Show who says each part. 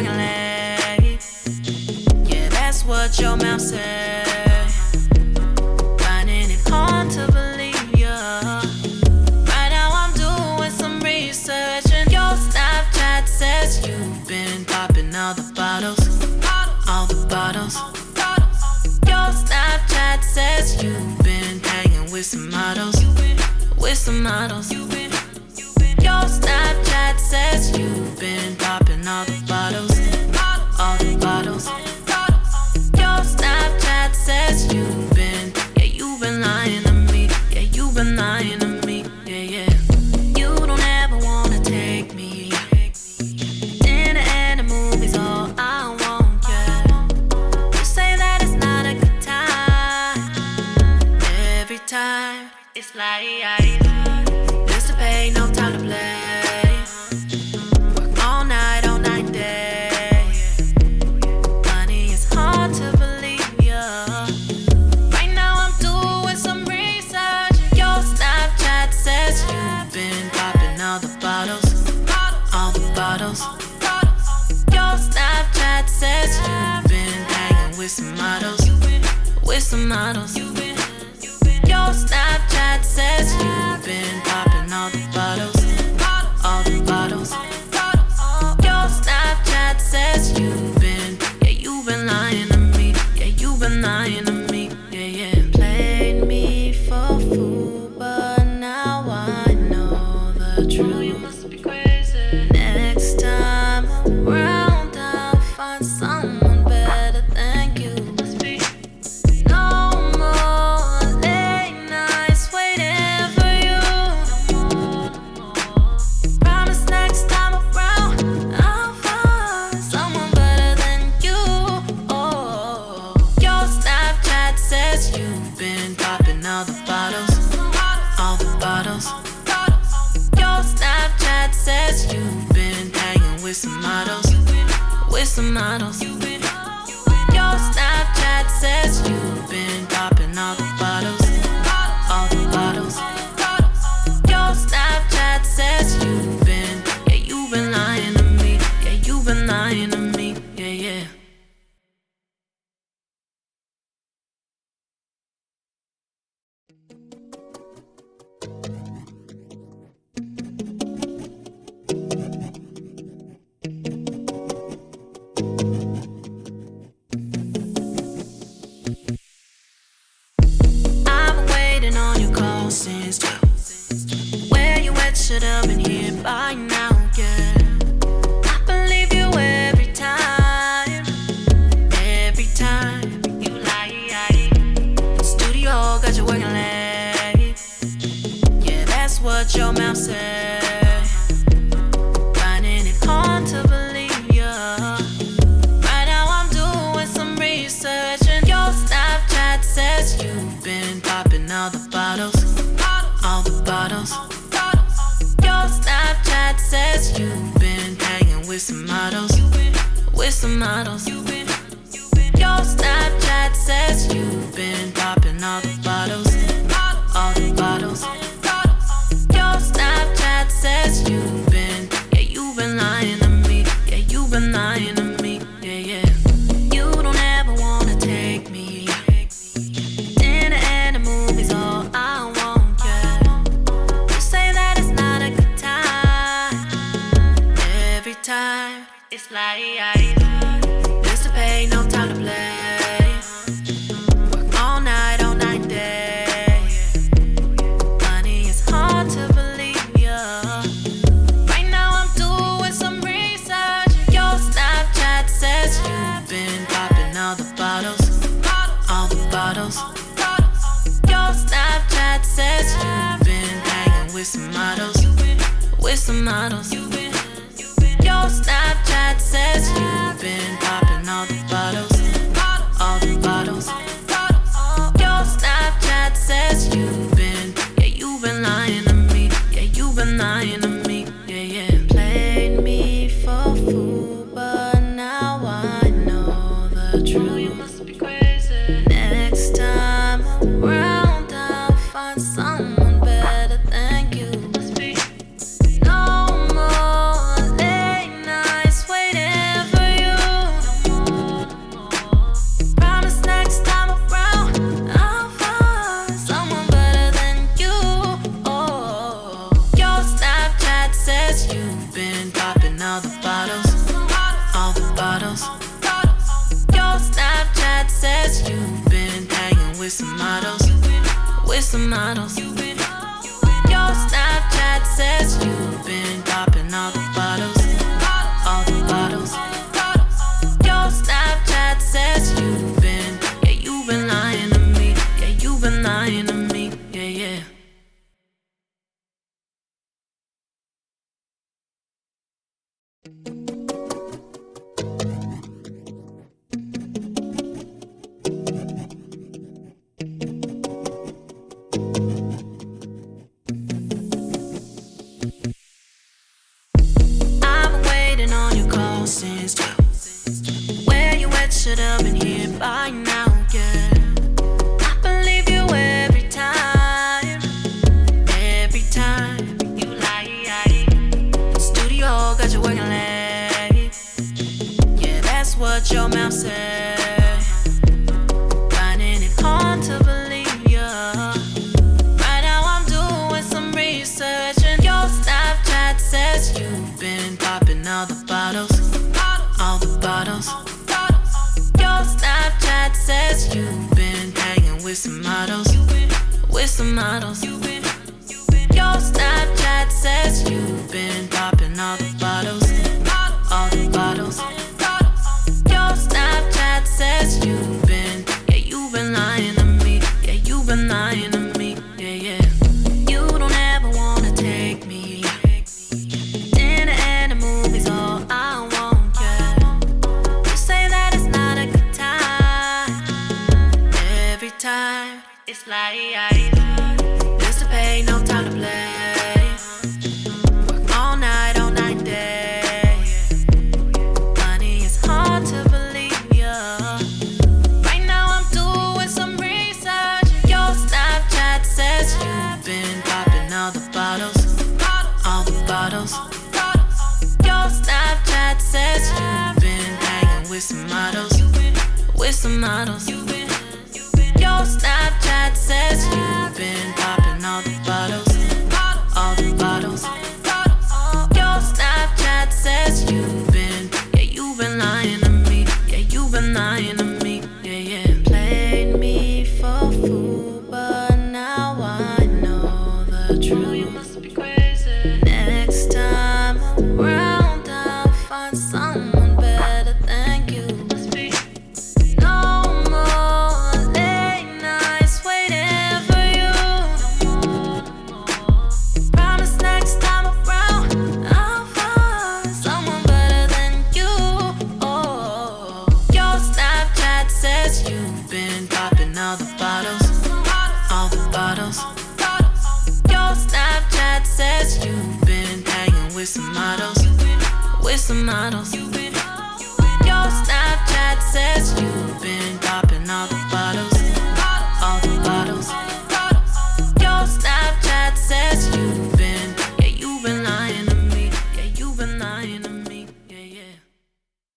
Speaker 1: working late. Yeah, that's what your mouth said. Finding it hard to believe ya. Right now I'm doing some research, and your Snapchat says you've been popping all the bottles. All the bottles. Your Snapchat says you've been hanging with some models. With some models. Your Snapchat says you've been popping all the bottles. All the bottles. Your Snapchat says you've been, yeah, you've been lying to me. Yeah, you've been lying to me. Yeah, yeah. You don't ever wanna take me. Dinner and the movies all I want, yeah. You say that it's not a good time. Every time it's like bills to pay, no time to play. Work all night day. Money is hard to believe, yeah. Right now I'm doing some research. Your Snapchat says you've been popping all the bottles. All the bottles. Your Snapchat says you've been hanging with some models. With some models. Your Snapchat says you've been popping all the bottles. All the bottles. Your Snapchat says you've been, yeah, you've been lying to me. Yeah, you've been lying to me. Yeah, yeah. Played me for fool, but now I know the truth. You must be crazy. Next time around, I'll find someone better than you. Must be no more late nights waiting for you. Promise next time around, I'll find someone better than you. Oh, your Snapchat says you've been popping all the bottles. All the bottles. Your Snapchat says you've been hanging with some models. With some models. Your Snapchat says you've been popping all the bottles. All the bottles. Your Snapchat says you've been, yeah, you've been lying to me. Yeah, you've been lying to me. Yeah, yeah. I've been waiting on your call since 12. Where you at? Should have been here by now, yeah. I believe you every time. Every time you lie. Studio got you working late. Yeah, that's what your mouth said. Finding it hard to believe, yeah. Right now I'm doing some research, and your Snapchat says you've been popping all the bottles. All the bottles. Your Snapchat says you've been hanging with some models. With some models. Your Snapchat says you've been popping all the bottles. All the bottles. Your Snapchat says you've been, yeah, you've been lying to me. Yeah, you've been lying to me. Yeah, yeah. You don't ever wanna take me. Dinner and the movies all I want, yeah. You say that it's not a good time. Every time it's like bills to pay, no time to play. Work all night day. Money is hard to believe, yeah. Right now I'm doing some research. Your Snapchat says you've been popping all the bottles. All the bottles. Your Snapchat says you've been hanging with some models. With some models. Your Snapchat says you've been popping all the bottles. All the bottles. Your Snapchat says you've been, yeah, you've been lying to me. Yeah, you've been lying to me. Yeah, yeah. Played me for fool, but now I know the truth. You must be crazy. Next time around, I'll find someone better than you. Must be no more late nights waiting for you. bottles. Your Snapchat says you've been hanging with some models. With some models. Your Snapchat says you've been popping all the bottles. All the bottles. Your Snapchat says you've been, yeah, you've been lying to me. Yeah, you've been lying to me. Yeah, yeah. I've been waiting on your call since 12. Where you at? Should have been here by now, yeah. I believe you every time. Every time you lie. Studio got you working late. Yeah, that's what your mouth said. Finding it hard to believe ya. Right now I'm doing some research, and your Snapchat says you've been popping all the bottles. All the bottles. Your Snapchat says you've been hanging with some models. With some models. Your Snapchat says you've been popping all the bottles. All the bottles. Your Snapchat says you've been, yeah, you've been lying to me. Yeah, you've been lying to me. Yeah, yeah. You don't ever wanna take me. Dinner and the movies all I want, yeah. You say that it's not a good time. Every time it's like bills to pay, no time to play. Work all night day. Money is hard to believe, yeah. Right now I'm doing some research. Your Snapchat says you've been popping all the bottles. All the bottles. Your Snapchat says you've been hanging with some models. With some models. Your Snapchat says you've been popping all the bottles. All the bottles. Your Snapchat says you've been, yeah, you've been lying to me. Yeah, you've been lying to me. Yeah, yeah. Played me for a fool, but now I know the truth. You must be crazy. Next time around, I'll find someone better than you. Must be no more late nights waiting for you. Promise next time around, I'll find someone better than you. Oh, your Snapchat says you've been popping all the bottles. All the bottles. Your Snapchat says you've been hanging with some models. With some models.